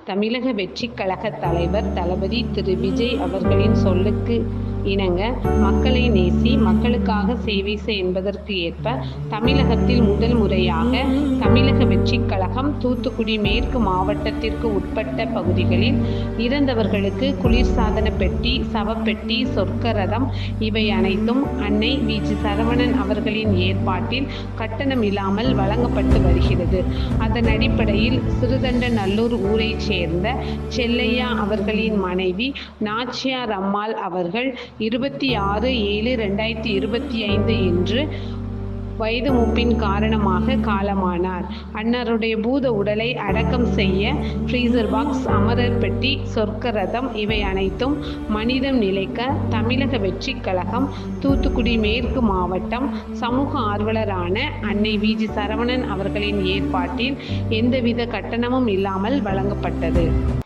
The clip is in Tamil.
தமிழக வெற்றிக் கழக தலைவர் தளபதி திரு. விஜய் அவர்களின் சொல்லுக்கு இணங்க மக்களை நேசி, மக்களுக்காக சேவை செய் என்பதற்கு ஏற்ப தமிழகத்தில் முதல் முறையாக தமிழக வெற்றிக் கழகம் தூத்துக்குடி மேற்கு மாவட்டத்திற்கு உட்பட்ட பகுதிகளில் இறந்தவர்களுக்கு குளிர்சாதன பெட்டி, சவப்பெட்டி, சொர்க்க ரதம் இவை அனைத்தும் அன்னை வி. ஜி. சரவணன் அவர்களின் ஏற்பாட்டில் கட்டணம் இல்லாமல் வழங்கப்பட்டு வருகிறது. அதன் அடிப்படையில் சிறுதண்டநல்லூர் ஊரைச் சேர்ந்த செல்லையா அவர்களின் மனைவி நாச்சியார் அம்மாள் அவர்கள் 26/7/2025 இன்று வயது மூப்பின் காரணமாக காலமானார். அன்னாருடைய பூத உடலை அடக்கம் செய்ய ஃப்ரீசர் பாக்ஸ், அமரர் பெட்டி, சொர்க்க ரதம் இவை அனைத்தும் மனிதம் நிலைக்க தமிழக வெற்றிக் கழகம் தூத்துக்குடி மேற்கு மாவட்டம் சமூக ஆர்வலரான அன்னை வி. ஜி. சரவணன் அவர்களின் ஏற்பாட்டில் எந்தவித கட்டணமும் இல்லாமல் வழங்கப்பட்டது.